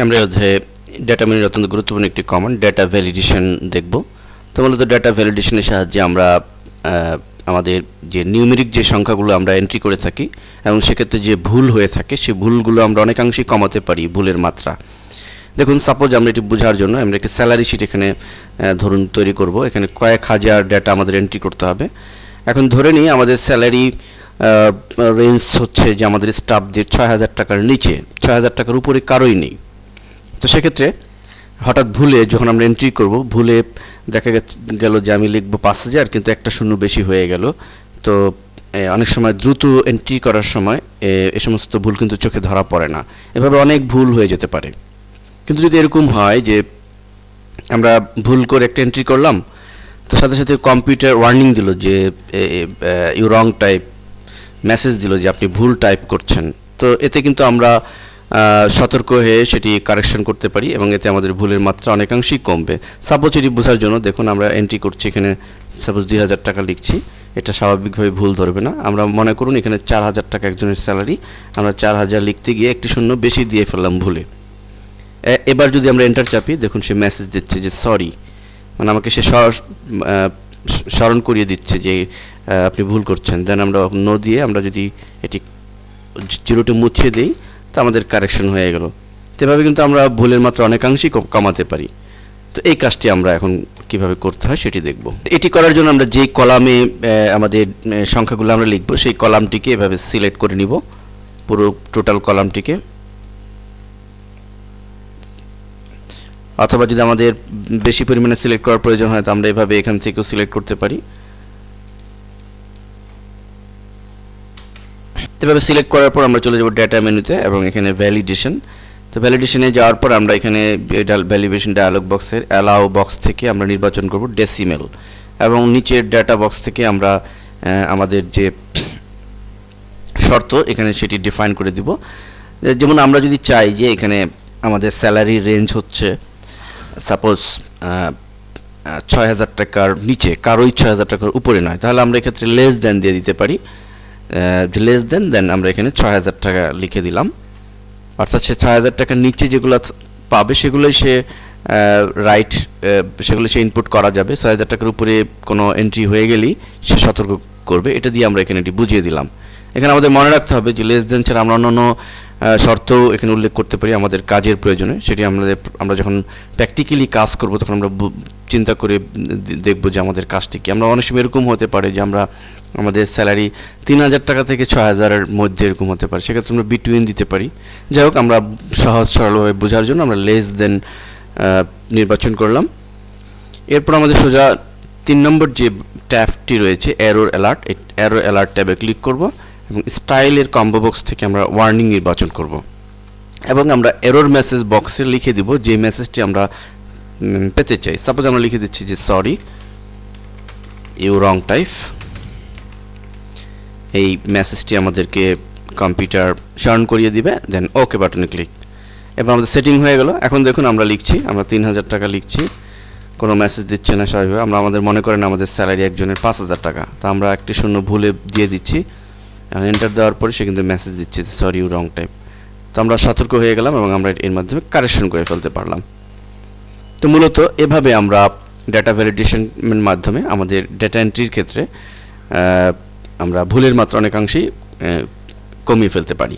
আমরা এই অধ্যায়ে ডেটা মেনুর অত্যন্ত গুরুত্বপূর্ণ একটি কমান্ড ডেটা ভ্যালিডেশন দেখব। তো মূলত ডেটা ভ্যালিডেশনের সাহায্যে আমরা আমাদের যে নিউমেরিক যে সংখ্যাগুলো আমরা এন্ট্রি করে থাকি এবং সেক্ষেত্রে যে ভুল হয়ে থাকে সেই ভুলগুলো আমরা অনেকাংশেই কমাতে পারি ভুলের মাত্রা। দেখুন, সাপোজ আমরা এটি বোঝার জন্য আমরা একটি স্যালারি শিট এখানে ধরুন তৈরি করব। এখানে কয়েক হাজার ডেটা আমাদের এন্ট্রি করতে হবে। এখন ধরে নিই আমাদের স্যালারি রেঞ্জ হচ্ছে যে আমাদের স্টাফদের ৬,০০০ টাকার নিচে, ৬,০০০ টাকার উপরে কারোই নেই। তো সেক্ষেত্রে হঠাৎ ভুলে যখন আমরা এন্ট্রি করব, ভুলে দেখা গেল যে আমি লিখব ৫,০০০, কিন্তু একটা শূন্য বেশি হয়ে গেল। তো অনেক সময় দ্রুত এন্ট্রি করার সময় এ সমস্ত ভুল কিন্তু চোখে ধরা পড়ে না। এভাবে অনেক ভুল হয়ে যেতে পারে। কিন্তু যদি এরকম হয় যে আমরা ভুল করে একটা এন্ট্রি করলাম, তো সাথে সাথে কম্পিউটার ওয়ার্নিং দিল যে ইউ রং টাইপ, মেসেজ দিল যে আপনি ভুল টাইপ করছেন। তো এতে কিন্তু আমরা সতর্ক হয়ে সেটি কারেকশন করতে পারি এবং এতে আমাদের ভুলের মাত্রা অনেকাংশেই কমবে। সাপোজ এটি বোঝার জন্য দেখুন, আমরা এন্ট্রি করছি, এখানে সাপোজ ২,০০০ টাকা লিখছি। এটা স্বাভাবিকভাবে ভুল ধরবে না। আমরা মনে করুন এখানে ৪,০০০ টাকা একজনের স্যালারি, আমরা ৪,০০০ লিখতে গিয়ে একটি শূন্য বেশি দিয়ে ফেললাম ভুলে। এবার যদি আমরা এন্টার চাপি, দেখুন সে মেসেজ দিচ্ছে যে সরি, মানে আমাকে সে স্মরণ করিয়ে দিচ্ছে যে আপনি ভুল করছেন। দেন আমরা নো দিয়ে আমরা যদি এটি জিরোটি মুছিয়ে দিই, তো আমাদের কারেকশন হয়ে গেল। তো এভাবে কিন্তু আমরা ভুলের মাত্রা অনেকাংশেই কমাতে পারি। তো এই কাজটি আমরা এখন কিভাবে করতে হয় সেটি দেখব। এটি করার জন্য আমরা যে কলামে আমাদের সংখ্যাগুলো আমরা লিখব সেই কলামটিকে এভাবে সিলেক্ট করে নিব, পুরো টোটাল কলামটিকে। অথবা যদি আমাদের বেশি পরিমাণে সিলেক্ট করার প্রয়োজন হয়, তো আমরা এভাবে এখান থেকেও সিলেক্ট করতে পারি। এভাবে সিলেক্ট করার পর আমরা চলে যাব ডেটা মেনুতে এবং এখানে ভ্যালিডেশন। তো ভ্যালিডেশনে যাওয়ার পর আমরা এখানে ভ্যালিডেশন ডায়ালগ বক্সের অ্যালাউ বক্স থেকে আমরা নির্বাচন করব ডেসিমেল, এবং নিচের ডেটা বক্স থেকে আমরা আমাদের যে শর্ত এখানে সেটি ডিফাইন করে দিব। যেমন আমরা যদি চাই যে এখানে আমাদের স্যালারি রেঞ্জ হচ্ছে সাপোজ ৬,০০০ টাকার নিচে, কারোই ৬,০০০ টাকার উপরে নয়, তাহলে আমরা এক্ষেত্রে লেস দেন দিয়ে দিতে পারি। লেস দেন আমরা এখানে ৬,০০০ টাকা লিখে দিলাম। অর্থাৎ সে ৬,০০০ টাকার নিচে যেগুলো পাবে সেগুলোই সে সেগুলো সে ইনপুট করা যাবে। ৬,০০০ টাকার উপরে কোনো এন্ট্রি হয়ে গেলেই সে সতর্ক করবে। এটা দিয়ে আমরা এখানে এটি বুঝিয়ে দিলাম। এখানে আমাদের মনে রাখতে হবে যে লেস দেন ছাড়া আমরা অন্যান্য শর্তও এখানে উল্লেখ করতে পারি আমাদের কাজের প্রয়োজনে। সেটি আমরা যখন প্র্যাকটিক্যালি কাজ করব তখন আমরা চিন্তা করে দেখব যে আমাদের কাজটি কি। আমরা অনেক সময় এরকম হতে পারে যে আমরা আমাদের স্যালারি ৩,০০০ টাকা থেকে ৬,০০০-এর মধ্যে এরকম হতে পারে, সেক্ষেত্রে আমরা বিটুইন দিতে পারি। যাই হোক, আমরা সহজ সরলভাবে বোঝার জন্য আমরা লেস দেন নির্বাচন করলাম। এরপর আমাদের সোজা ৩ নম্বর যে ট্যাবটি রয়েছে এরর অ্যালার্ট, এই এরর অ্যালার্ট ট্যাবে ক্লিক করব এবং স্টাইলের কম্বো বক্স থেকে আমরা ওয়ার্নিং নির্বাচন করব এবং আমরা এরর মেসেজ বক্সে লিখে দিব যে মেসেজটি আমরা পেতে চাই। সাপোজ আমরা লিখে দিচ্ছি যে সরি ইউ রং টাইপ। এই মেসেজটি আমাদেরকে কম্পিউটার স্মরণ করিয়ে দিবে। দেন ওকে বাটনে ক্লিক। এবার আমাদের সেটিং হয়ে গেল। এখন দেখুন আমরা লিখছি, আমরা ৩,০০০ টাকা লিখছি, কোনো মেসেজ দিচ্ছে না স্বাভাবিকভাবে। আমরা আমাদের মনে করেন আমাদের স্যালারি একজনের ৫,০০০ টাকা, তা আমরা একটি শূন্য ভুলে দিয়ে দিচ্ছি। এন্টার দেওয়ার পরে সে কিন্তু মেসেজ দিচ্ছে সরি ইউ রং টাইপ। তো আমরা সতর্ক হয়ে গেলাম এবং আমরা এর মাধ্যমে কারেকশন করে ফেলতে পারলাম। তো মূলত এভাবে আমরা ডেটা ভ্যালিডেশনের মাধ্যমে আমাদের ডেটা এন্ট্রির ক্ষেত্রে আমরা ভুলের মাত্রা অনেকাংশেই কমিয়ে ফেলতে পারি।